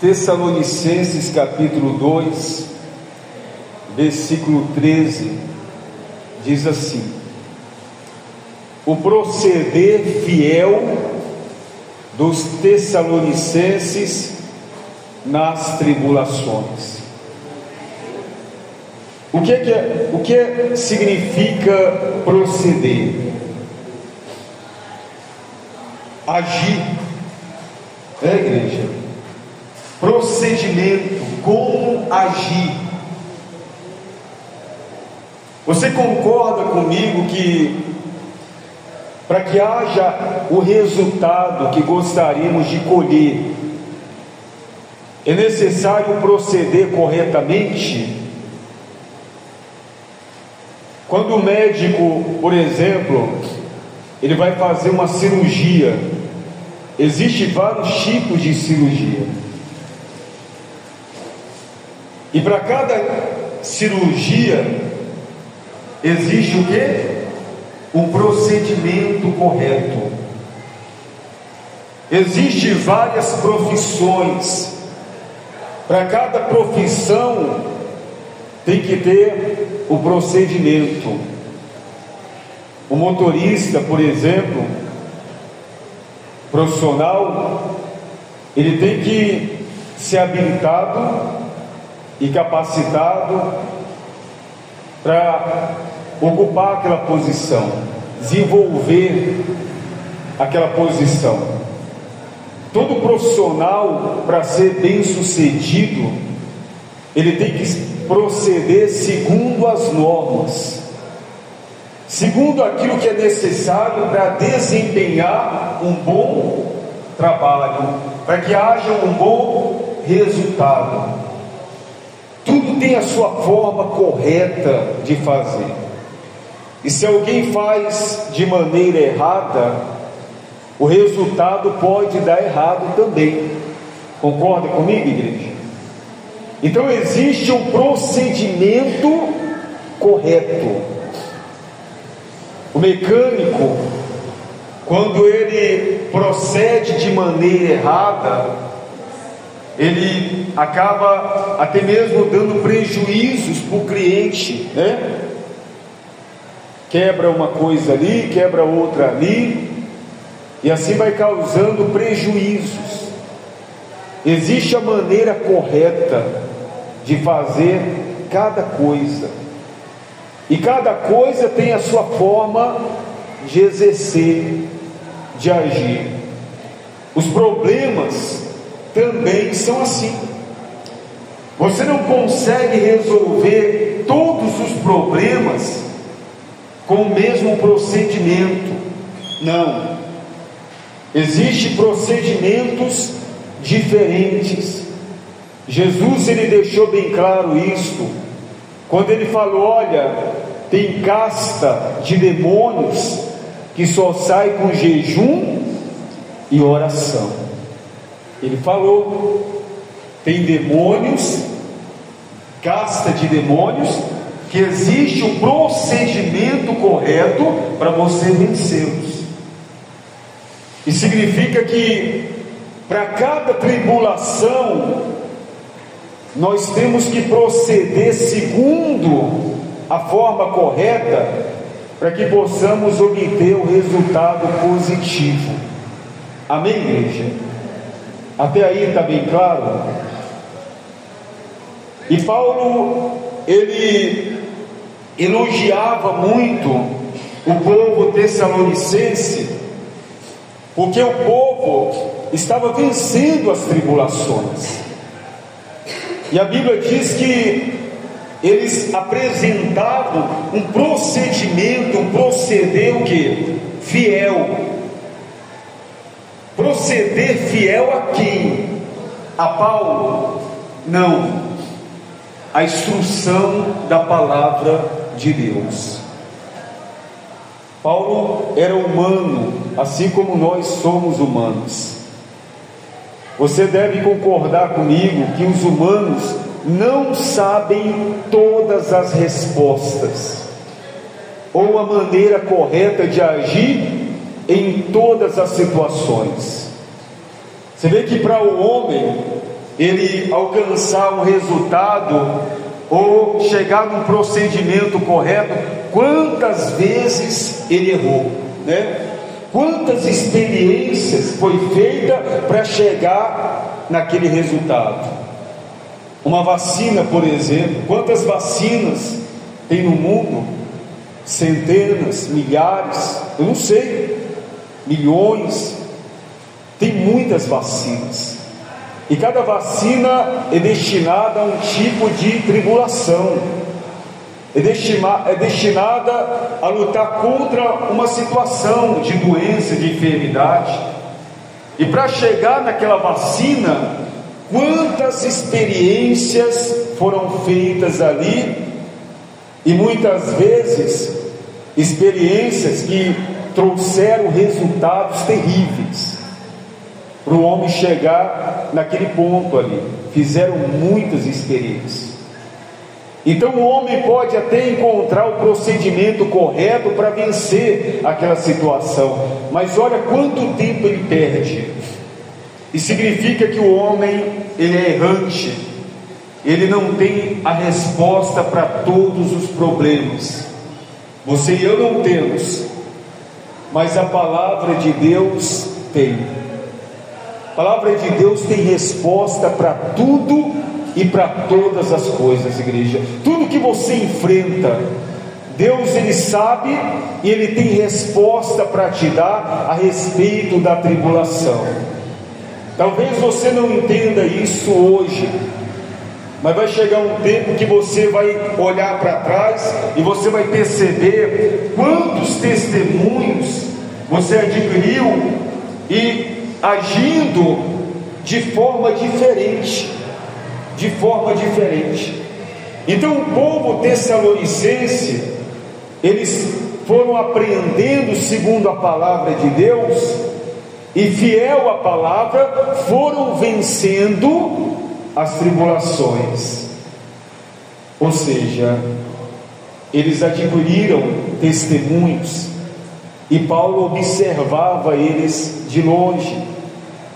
Tessalonicenses capítulo 2, versículo 13, diz assim: o proceder fiel dos tessalonicenses nas tribulações. O que significa proceder? Agir, igreja? Procedimento, como agir. Você concorda comigo que para que haja o resultado que gostaríamos de colher, é necessário proceder corretamente? Quando o médico, por exemplo, ele vai fazer uma cirurgia, existem vários tipos de cirurgia, e para cada cirurgia existe o quê? Um procedimento correto. Existem várias profissões, para cada profissão tem que ter o procedimento. O motorista, por exemplo, profissional, ele tem que ser habilitado e capacitado para ocupar aquela posição, desenvolver aquela posição. Todo profissional, para ser bem sucedido, ele tem que proceder segundo as normas, segundo aquilo que é necessário para desempenhar um bom trabalho, para que haja um bom resultado. Tudo tem a sua forma correta de fazer. E se alguém faz de maneira errada, o resultado pode dar errado também. Concorda comigo, igreja? Então existe um procedimento correto. O mecânico, quando ele procede de maneira errada, ele acaba até mesmo dando prejuízos para o cliente, né? Quebra uma coisa ali, quebra outra ali, e assim vai causando prejuízos. Existe a maneira correta de fazer cada coisa, e cada coisa tem a sua forma de exercer, de agir. Os problemas também são assim. Você não consegue resolver todos os problemas com o mesmo procedimento. Não. Existem procedimentos diferentes. Jesus, ele deixou bem claro isso, quando ele falou: olha, tem casta de demônios que só sai com jejum e oração. Ele falou: tem demônios, casta de demônios, que existe um procedimento correto para você vencê-los. E significa que para cada tribulação nós temos que proceder segundo a forma correta, para que possamos obter o resultado positivo. Amém, igreja? Até aí está bem claro? E Paulo, ele elogiava muito o povo tessalonicense, porque o povo estava vencendo as tribulações. E a Bíblia diz que eles apresentavam um procedimento, um proceder o quê? Fiel. Proceder fiel a quem? A Paulo? Não. A instrução da palavra de Deus. Paulo era humano, assim como nós somos humanos. Você deve concordar comigo que os humanos não sabem todas as respostas, ou a maneira correta de agir em todas as situações. Você vê que para o homem ele alcançar um resultado ou chegar num procedimento correto, quantas vezes ele errou, né? Quantas experiências foi feita para chegar naquele resultado? Uma vacina, por exemplo, quantas vacinas tem no mundo? Centenas, milhares, eu não sei, milhões. Tem muitas vacinas, e cada vacina é destinada a um tipo de tribulação, é destinada a lutar contra uma situação de doença, de enfermidade. E para chegar naquela vacina, quantas experiências foram feitas ali, e muitas vezes experiências que trouxeram resultados terríveis para o homem chegar naquele ponto ali. Fizeram muitas experiências. Então o homem pode até encontrar o procedimento correto para vencer aquela situação, mas olha quanto tempo ele perde. E significa que o homem, ele é errante, ele não tem a resposta para todos os problemas. Você e eu não temos, mas a palavra de Deus tem. A palavra de Deus tem resposta para tudo e para todas as coisas, igreja. Tudo que você enfrenta, Deus, ele sabe, e ele tem resposta para te dar a respeito da tribulação. Talvez você não entenda isso hoje, mas vai chegar um tempo que você vai olhar para trás e você vai perceber quantos testemunhos você adquiriu e agindo de forma diferente. Então o povo tessalonicense, eles foram aprendendo segundo a palavra de Deus, e fiel à palavra, foram vencendo as tribulações. Ou seja, eles adquiriram testemunhos, e Paulo observava eles de longe,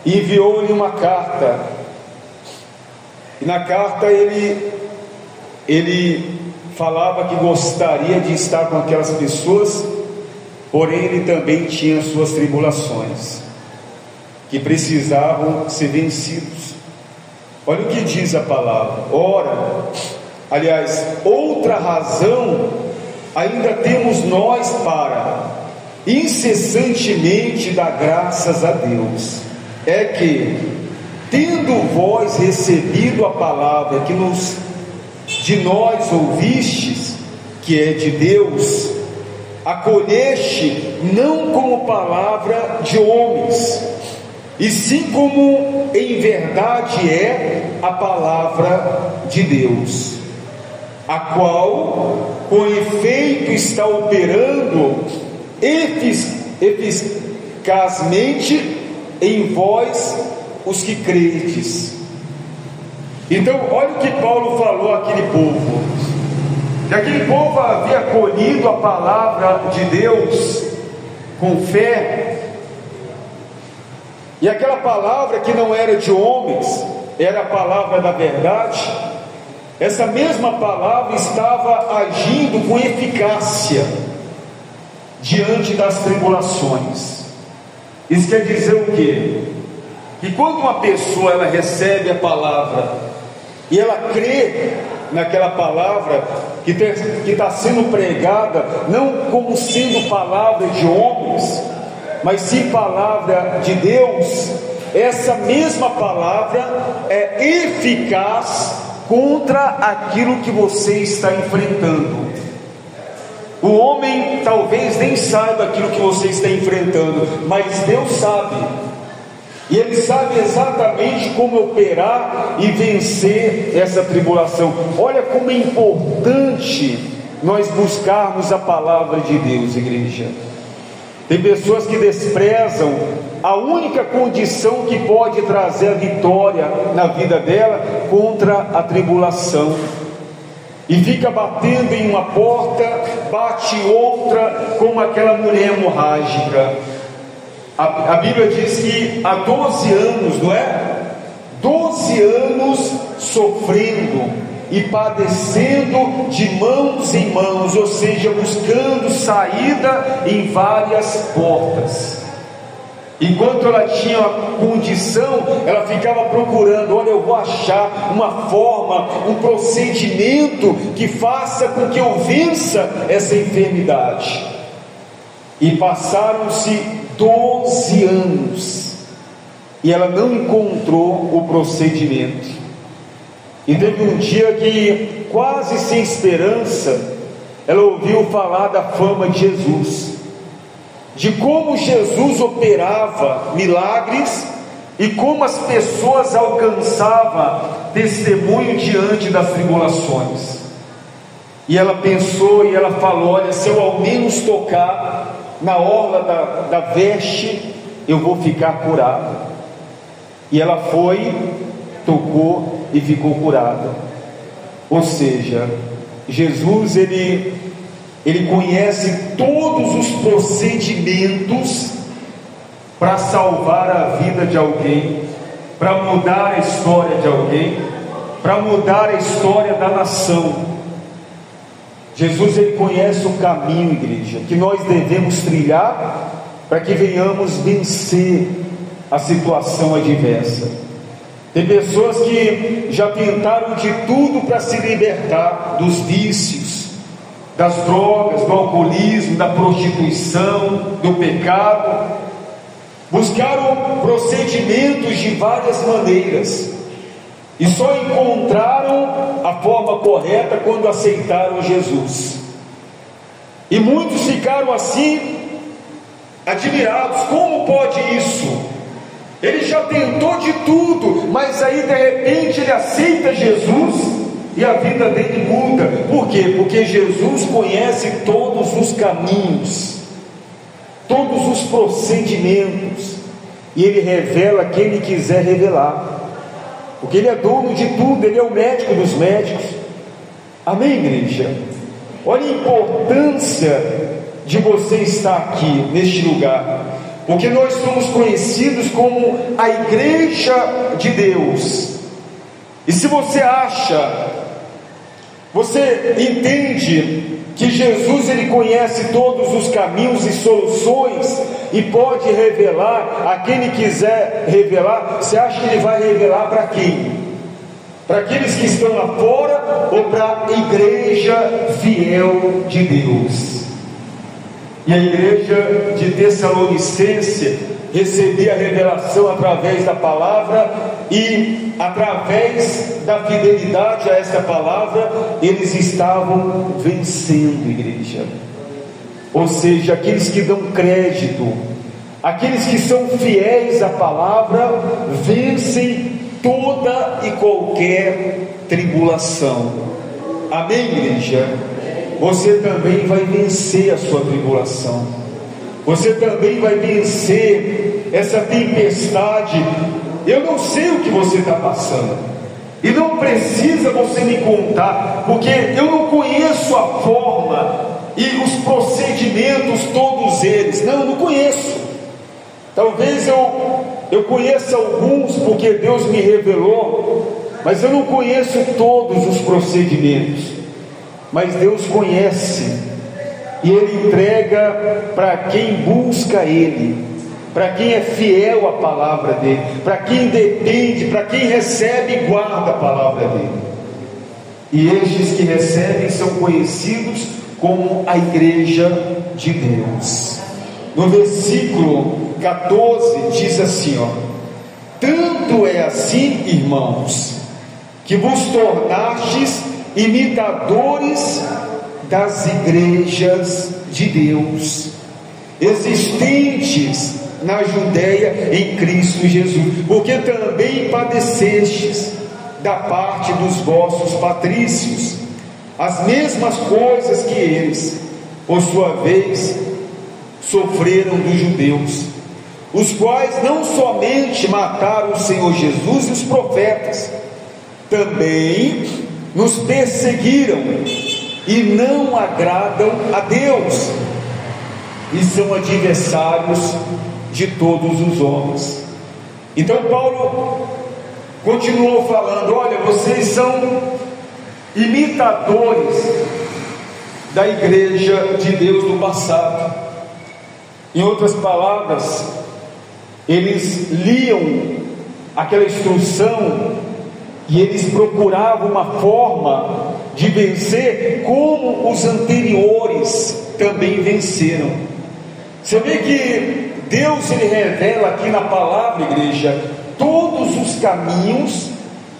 e enviou-lhe uma carta. E na carta ele falava que gostaria de estar com aquelas pessoas, porém ele também tinha suas tribulações, que precisavam ser vencidos. Olha o que diz a palavra. Ora, aliás, outra razão ainda temos nós para incessantemente dar graças a Deus, é que, tendo vós recebido a palavra que de nós ouvistes, que é de Deus, acolheste não como palavra de homens, e sim como em verdade é a palavra de Deus, a qual com efeito está operando eficazmente em vós os que credes. Então olha o que Paulo falou àquele povo, que aquele povo havia acolhido a palavra de Deus com fé, e aquela palavra que não era de homens, era a palavra da verdade. Essa mesma palavra estava agindo com eficácia diante das tribulações. Isso quer dizer o quê? Que quando uma pessoa ela recebe a palavra e ela crê naquela palavra que está sendo pregada, não como sendo palavra de homens, mas sim palavra de Deus, essa mesma palavra é eficaz contra aquilo que você está enfrentando. O homem talvez nem saiba aquilo que você está enfrentando, mas Deus sabe, e Ele sabe exatamente como operar e vencer essa tribulação. Olha como é importante nós buscarmos a palavra de Deus, igreja. Tem pessoas que desprezam a única condição que pode trazer a vitória na vida dela contra a tribulação, e fica batendo em uma porta, bate outra, como aquela mulher hemorrágica. A Bíblia diz que há 12 anos, não é? 12 anos sofrendo e padecendo de mãos em mãos, ou seja, buscando saída em várias portas. Enquanto ela tinha condição, ela ficava procurando: olha, eu vou achar uma forma, um procedimento que faça com que eu vença essa enfermidade. E passaram-se 12 anos e ela não encontrou o procedimento. E teve um dia que, quase sem esperança, ela ouviu falar da fama de Jesus, de como Jesus operava milagres e como as pessoas alcançavam testemunho diante das tribulações. E ela pensou e ela falou: olha, se eu ao menos tocar na orla da veste, eu vou ficar curada. E ela foi, tocou e ficou curada. Ou seja, Jesus ele conhece todos os procedimentos para salvar a vida de alguém, para mudar a história de alguém, para mudar a história da nação. Jesus ele conhece o caminho, igreja, que nós devemos trilhar para que venhamos vencer a situação adversa. Tem pessoas que já tentaram de tudo para se libertar dos vícios, das drogas, do alcoolismo, da prostituição, do pecado. Buscaram procedimentos de várias maneiras e só encontraram a forma correta quando aceitaram Jesus. E muitos ficaram assim, admirados: como pode isso? Ele já tentou de tudo, mas aí de repente ele aceita Jesus e a vida dele muda. Por quê? Porque Jesus conhece todos os caminhos, todos os procedimentos, e ele revela quem ele quiser revelar, porque ele é dono de tudo, ele é o médico dos médicos. Amém, igreja? Olha a importância de você estar aqui neste lugar, porque nós somos conhecidos como a igreja de Deus. E se você acha, você entende que Jesus ele conhece todos os caminhos e soluções e pode revelar a quem ele quiser revelar, você acha que ele vai revelar para quem? Para aqueles que estão lá fora ou para a igreja fiel de Deus? E a igreja de Tessalonicense recebia a revelação através da palavra, e através da fidelidade a essa palavra eles estavam vencendo, igreja. Ou seja, aqueles que dão crédito, aqueles que são fiéis à palavra, vencem toda e qualquer tribulação. Amém, igreja? Você também vai vencer a sua tribulação, você também vai vencer essa tempestade. Eu não sei o que você está passando, e não precisa você me contar, porque eu não conheço a forma e os procedimentos, todos eles. Não conheço. Talvez eu conheça alguns, porque Deus me revelou, mas eu não conheço todos os procedimentos. Mas Deus conhece, e Ele entrega para quem busca Ele, para quem é fiel à palavra dEle, para quem depende, para quem recebe e guarda a palavra dEle. E estes que recebem são conhecidos como a igreja de Deus. No versículo 14 diz assim, tanto é assim, irmãos, que vos tornastes imitadores das igrejas de Deus, existentes na Judéia em Cristo Jesus, porque também padecestes da parte dos vossos patrícios as mesmas coisas que eles, por sua vez, sofreram dos judeus, os quais não somente mataram o Senhor Jesus e os profetas, também nos perseguiram e não agradam a Deus, e são adversários de todos os homens. Então Paulo continuou falando: olha, vocês são imitadores da igreja de Deus do passado. Em outras palavras, eles liam aquela instrução e eles procuravam uma forma de vencer como os anteriores também venceram. Você vê que Deus, ele revela aqui na palavra, igreja, todos os caminhos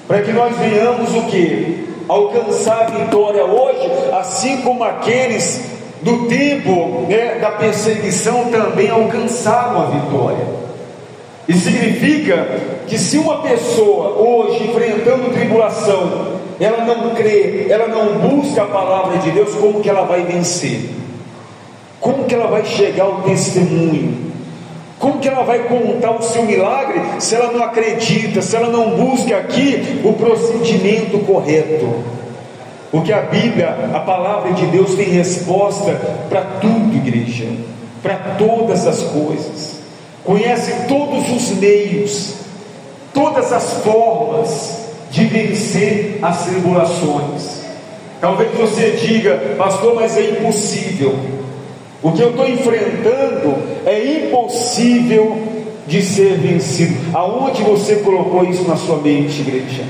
para que nós venhamos o que? Alcançar a vitória hoje, assim como aqueles do tempo, né, da perseguição também alcançaram a vitória. Isso significa que se uma pessoa hoje, enfrentando tribulação, ela não crê, ela não busca a palavra de Deus, como que ela vai vencer? Como que ela vai chegar ao testemunho? Como que ela vai contar o seu milagre se ela não acredita, se ela não busca aqui o procedimento correto? Porque a Bíblia, a palavra de Deus, tem resposta para tudo, igreja, para todas as coisas. Conhece todos os meios, todas as formas de vencer as tribulações. Talvez você diga: pastor, mas é impossível. O que eu estou enfrentando é impossível de ser vencido. Aonde você colocou isso na sua mente, igreja?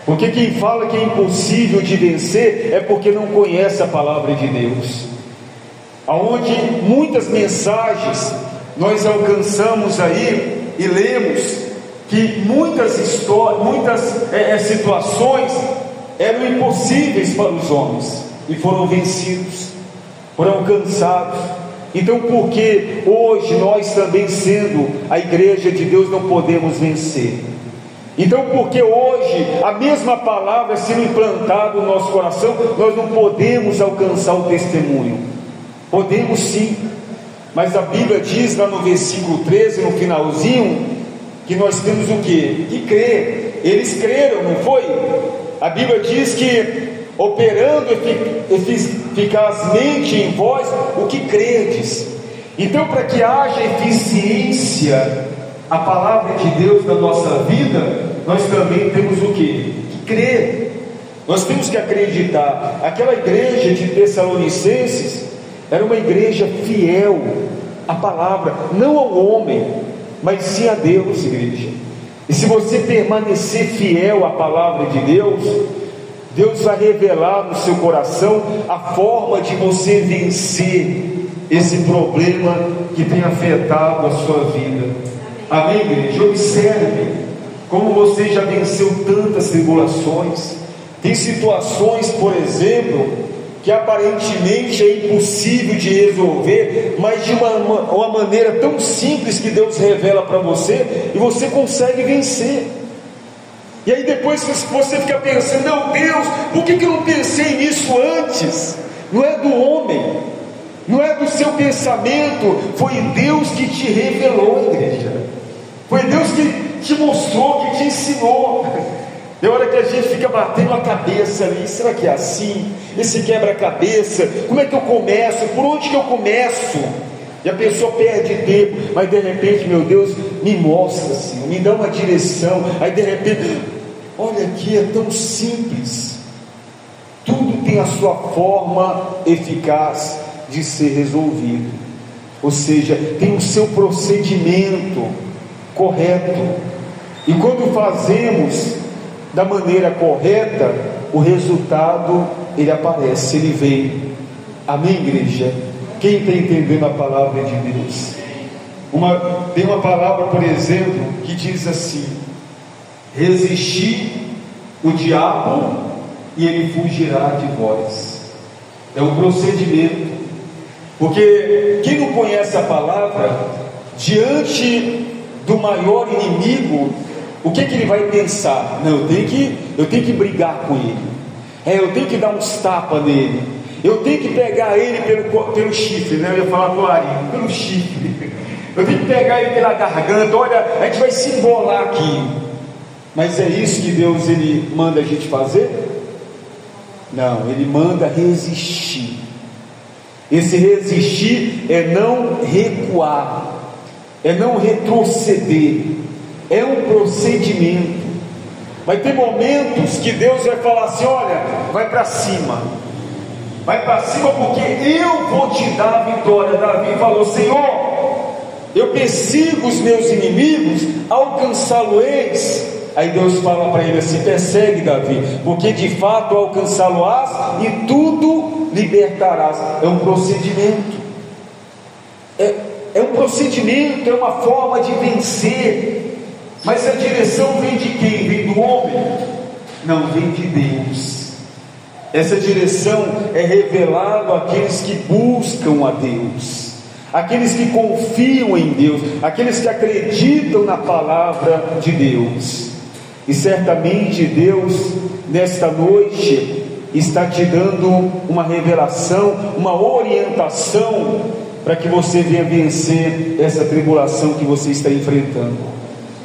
Porque quem fala que é impossível de vencer é porque não conhece a palavra de Deus. Aonde muitas mensagens nós alcançamos aí e lemos que muitas histórias, muitas situações eram impossíveis para os homens e foram vencidos, foram alcançados. Então, por que hoje nós também, sendo a igreja de Deus, não podemos vencer? Então, porque hoje a mesma palavra sendo implantada no nosso coração, nós não podemos alcançar o testemunho? Podemos sim, mas a Bíblia diz lá no versículo 13, no finalzinho, que nós temos o que? Que crer. Eles creram, não foi? A Bíblia diz que operando eficazmente em vós o que credes. Então, para que haja eficiência a palavra de Deus na nossa vida, nós também temos o que? Que crer. Nós temos que acreditar. Aquela igreja de Tessalonicenses era uma igreja fiel à palavra, não ao homem, mas sim a Deus, igreja. E se você permanecer fiel à palavra de Deus, Deus vai revelar no seu coração a forma de você vencer esse problema que tem afetado a sua vida. Amém, igreja? Observe como você já venceu tantas tribulações. Tem situações, por exemplo, que aparentemente é impossível de resolver, mas de uma maneira tão simples que Deus revela para você, e você consegue vencer. E aí depois você fica pensando: meu Deus, por que eu não pensei nisso antes? Não é do homem, não é do seu pensamento, foi Deus que te revelou, igreja. Foi Deus que te mostrou, que te ensinou. Tem hora que a gente fica batendo a cabeça ali: será que é assim? Esse quebra-cabeça, como é que eu começo? Por onde que eu começo? E a pessoa perde tempo, mas de repente, meu Deus, me mostra assim, me dá uma direção. Aí de repente, olha aqui, é tão simples. Tudo tem a sua forma eficaz de ser resolvido, ou seja, tem o seu procedimento correto. E quando fazemos da maneira correta, o resultado ele aparece, ele vem. Amém, igreja? Quem está entendendo a palavra de Deus? Tem uma palavra, por exemplo, que diz assim: resistir o diabo e ele fugirá de vós. É um procedimento. Porque quem não conhece a palavra, diante do maior inimigo, o que ele vai pensar? Não, eu tenho que brigar com ele. Eu tenho que dar uns tapas nele. Eu tenho que pegar ele pelo chifre, né? Eu ia falar colarinho, pelo chifre. Eu tenho que pegar ele pela garganta. Olha, a gente vai se embolar aqui. Mas é isso que Deus ele manda a gente fazer? Não, ele manda resistir. Esse resistir é não recuar, é não retroceder. É um procedimento. Vai ter momentos que Deus vai falar assim: olha, vai para cima, porque eu vou te dar a vitória. Davi falou: Senhor, eu persigo os meus inimigos, alcançá-lo-eis. Aí Deus fala para ele assim: persegue, Davi, porque de fato alcançá-lo-ás e tudo libertarás. É um procedimento, é um procedimento, é uma forma de vencer. Mas a direção vem de quem? Vem do homem? Não, vem de Deus. Essa direção é revelada àqueles que buscam a Deus, aqueles que confiam em Deus, aqueles que acreditam na palavra de Deus. E certamente Deus, nesta noite, está te dando uma revelação, uma orientação, para que você venha vencer essa tribulação que você está enfrentando.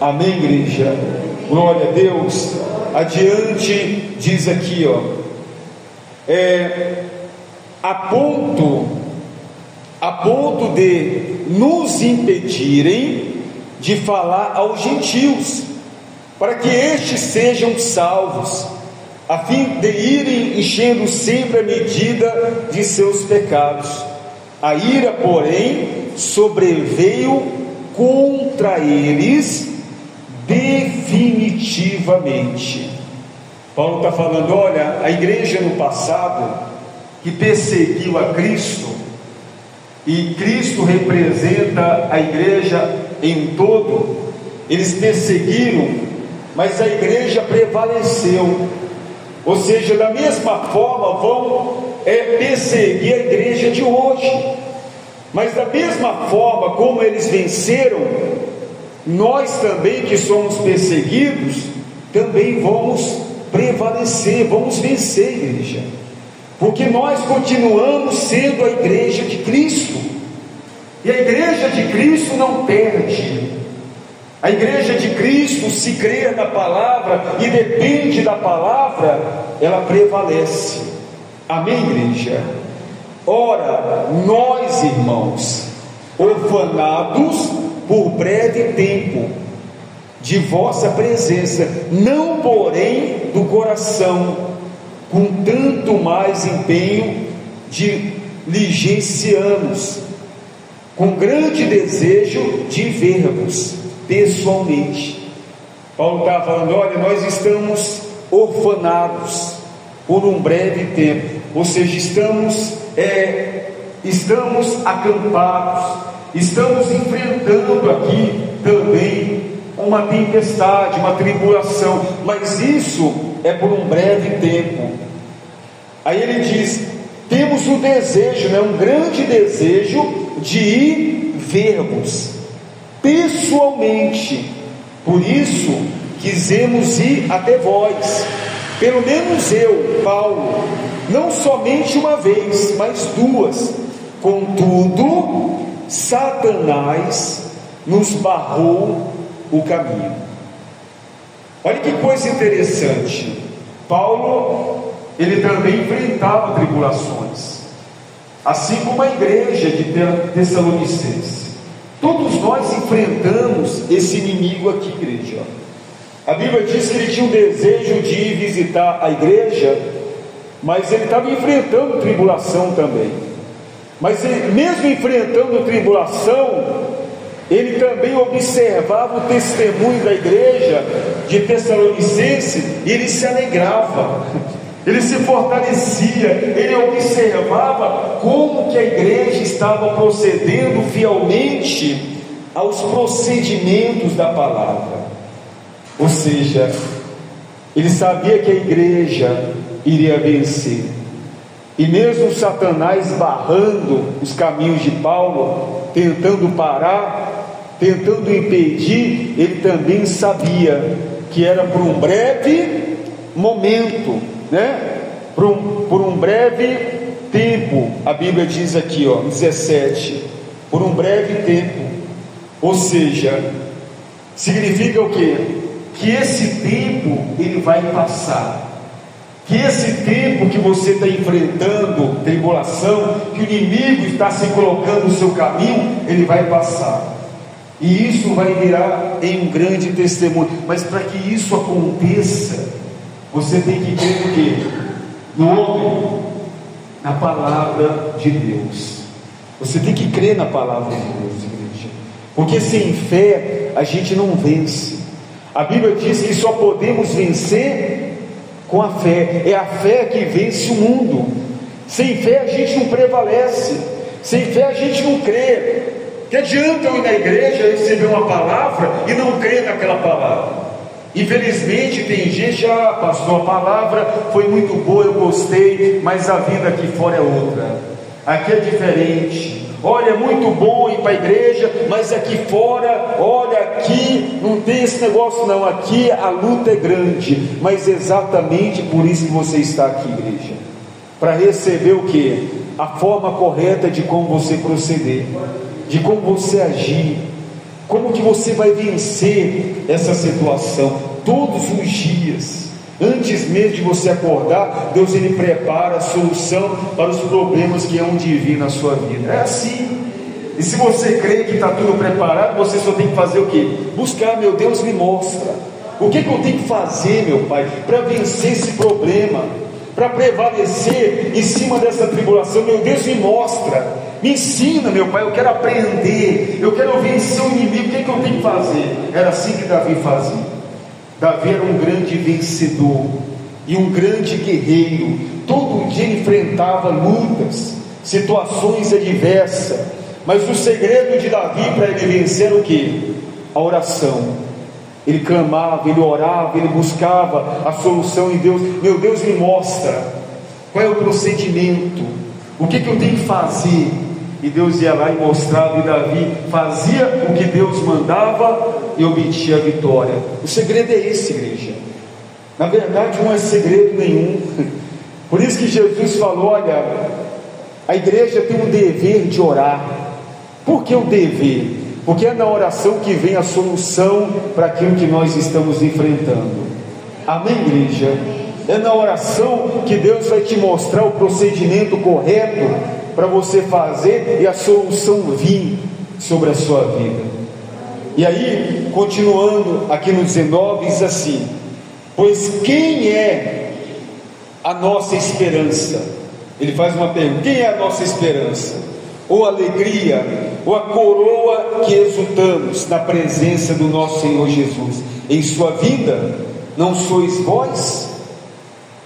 Amém, igreja? Glória a Deus. Adiante, diz aqui, a ponto de nos impedirem de falar aos gentios, para que estes sejam salvos, a fim de irem enchendo sempre a medida de seus pecados. A ira, porém, sobreveio contra eles definitivamente. Paulo está falando: olha, a igreja no passado, que perseguiu a Cristo, e Cristo representa a igreja em todo, eles perseguiram, mas a igreja prevaleceu. Ou seja, da mesma forma vão perseguir a igreja de hoje, mas da mesma forma como eles venceram, nós também que somos perseguidos, também vamos prevalecer, vamos vencer, igreja, porque nós continuamos sendo a igreja de Cristo, e a igreja de Cristo não perde. A igreja de Cristo, se crer na palavra e depende da palavra, ela prevalece. Amém, igreja? Ora, nós, irmãos, orfanados por breve tempo de vossa presença, não porém do coração, com tanto mais empenho diligenciamos, com grande desejo de ver-vos pessoalmente. Paulo está falando: olha, nós estamos orfanados por um breve tempo, ou seja, estamos acampados, estamos enfrentando aqui também uma tempestade, uma tribulação, mas isso é por um breve tempo. Aí ele diz: temos um desejo, um grande desejo de ir ver-vos pessoalmente, por isso quisemos ir até vós, pelo menos eu, Paulo, não somente uma vez, mas duas. Contudo, Satanás nos barrou o caminho. Olha que coisa interessante. Paulo, ele também enfrentava tribulações, assim como a igreja de Tessalonicense. Todos nós enfrentamos esse inimigo aqui, igreja. A Bíblia diz que ele tinha um desejo de ir visitar a igreja, mas ele estava enfrentando tribulação também. Mas ele, mesmo enfrentando tribulação, ele também observava o testemunho da igreja de Tessalonicense, e ele se alegrava, ele se fortalecia, ele observava como que a igreja estava procedendo fielmente aos procedimentos da palavra. Ou seja, ele sabia que a igreja iria vencer, e mesmo Satanás barrando os caminhos de Paulo, tentando parar, tentando impedir, ele também sabia que era por um breve momento, por um breve tempo. A Bíblia diz aqui, 17, por um breve tempo. Ou seja, significa o quê? Que esse tempo ele vai passar, que esse tempo que você está enfrentando tribulação, que o inimigo está se colocando no seu caminho, ele vai passar. e isso vai virar em um grande testemunho. Mas para que isso aconteça, você tem que crer no quê? No homem, na palavra de Deus. Você tem que crer na palavra de Deus, igreja, porque sem fé a gente não vence. A Bíblia diz que só podemos vencer com a fé. É a fé que vence o mundo. Sem fé a gente não prevalece. Sem fé a gente não crê. Que adianta eu ir na igreja receber uma palavra e não crer naquela palavra? Infelizmente tem gente, pastor, a palavra foi muito boa, eu gostei, mas a vida aqui fora é outra. Aqui é diferente. Olha, é muito bom ir para a igreja, mas aqui fora, olha, aqui não tem esse negócio não, aqui a luta é grande. Mas exatamente por isso que você está aqui, igreja, para receber o que? A forma correta de como você proceder, de como você agir, como que você vai vencer essa situação. Todos os dias, antes mesmo de você acordar, Deus ele prepara a solução para os problemas que hão de vir na sua vida. É assim. E se você crê que está tudo preparado, você só tem que fazer o quê? Buscar. Meu Deus, me mostra o que eu tenho que fazer, meu Pai, para vencer esse problema, para prevalecer em cima dessa tribulação. Meu Deus, me mostra, me ensina, meu Pai, eu quero aprender, eu quero vencer o inimigo. O que eu tenho que fazer? Era assim que Davi fazia. Davi era um grande vencedor e um grande guerreiro. Todo dia ele enfrentava lutas, situações adversas, mas o segredo de Davi para ele vencer era o que? A oração. Ele clamava, ele orava, ele buscava a solução em Deus. Meu Deus, me mostra qual é o procedimento, o que eu tenho que fazer. E Deus ia lá e mostrava, e Davi fazia o que Deus mandava e obtinha a vitória. O segredo é esse, igreja. Na verdade não é segredo nenhum. Por isso que Jesus falou, olha, a igreja tem um dever de orar. Por que o dever? Porque é na oração que vem a solução para aquilo que nós estamos enfrentando. Amém, igreja? É na oração que Deus vai te mostrar o procedimento correto para você fazer e a solução vir sobre a sua vida. E aí, continuando aqui no 19, diz assim: pois quem é a nossa esperança? Ele faz uma pergunta: quem é a nossa esperança? Ou a alegria, ou a coroa que exultamos na presença do nosso Senhor Jesus em sua vinda? Não sois vós?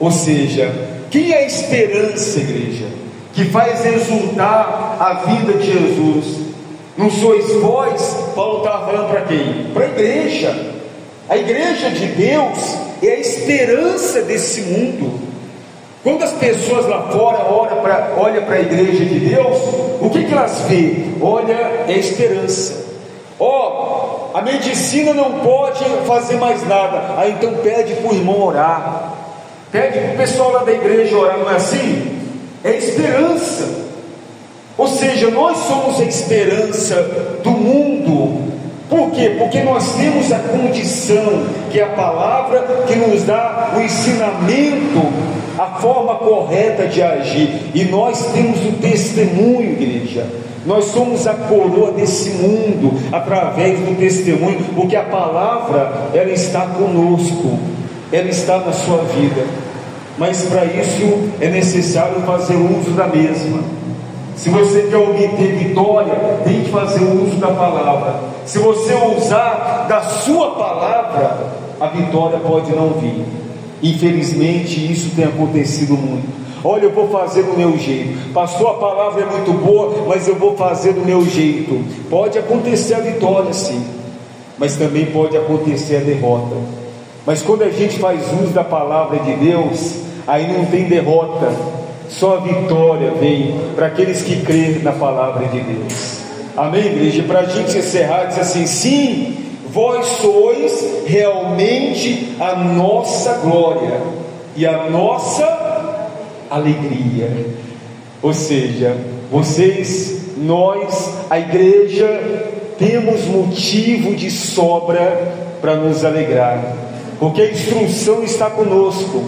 Ou seja, quem é a esperança, igreja, que faz exultar a vida de Jesus? Não sois vós? Paulo estava falando para quem? Para a igreja. A igreja de Deus é a esperança desse mundo. Quando as pessoas lá fora olham para a igreja de Deus, o que elas veem? Olha, é esperança. A medicina não pode fazer mais nada. Aí então pede para o irmão orar, pede para o pessoal lá da igreja orar, não é assim? É esperança. Ou seja, nós somos a esperança do mundo. Por quê? Porque nós temos a condição, que é a palavra, que nos dá o ensinamento, a forma correta de agir. E nós temos o testemunho, igreja. Nós somos a coroa desse mundo através do testemunho, porque a palavra, ela está conosco, ela está na sua vida. Mas para isso é necessário fazer uso da mesma. Se você quer obter vitória, tem que fazer uso da palavra. Se você usar da sua palavra, a vitória pode não vir. Infelizmente isso tem acontecido muito. Olha, eu vou fazer do meu jeito. Pastor, a palavra é muito boa, mas eu vou fazer do meu jeito. Pode acontecer a vitória, sim, mas também pode acontecer a derrota. Mas quando a gente faz uso da palavra de Deus, aí não tem derrota, só a vitória vem para aqueles que creem na palavra de Deus. Amém, igreja? Para a gente encerrar, diz assim: sim, vós sois realmente a nossa glória e a nossa alegria. Ou seja, vocês, nós, a igreja, temos motivo de sobra para nos alegrar, porque a instrução está conosco.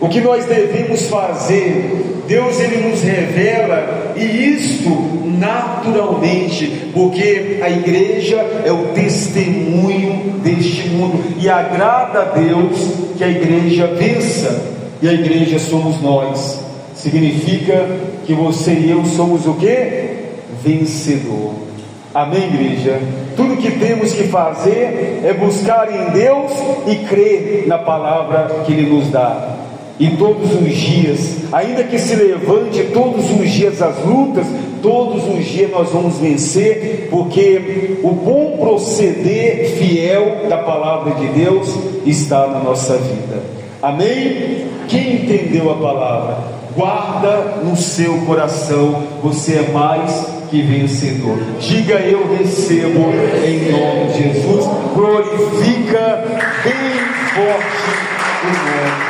O que nós devemos fazer Deus ele nos revela, e isto naturalmente, porque a igreja é o testemunho deste mundo, e agrada a Deus que a igreja vença, e a igreja somos nós. Significa que você e eu somos o que? Vencedor. Amém, igreja? Tudo que temos que fazer é buscar em Deus e crer na palavra que Ele nos dá. E todos os dias, ainda que se levante todos os dias as lutas, todos os dias nós vamos vencer, porque o bom proceder fiel da palavra de Deus está na nossa vida. Amém? Quem entendeu a palavra, guarda no seu coração, você é mais que vencedor. Diga: eu recebo em nome de Jesus. Glorifica bem forte o nome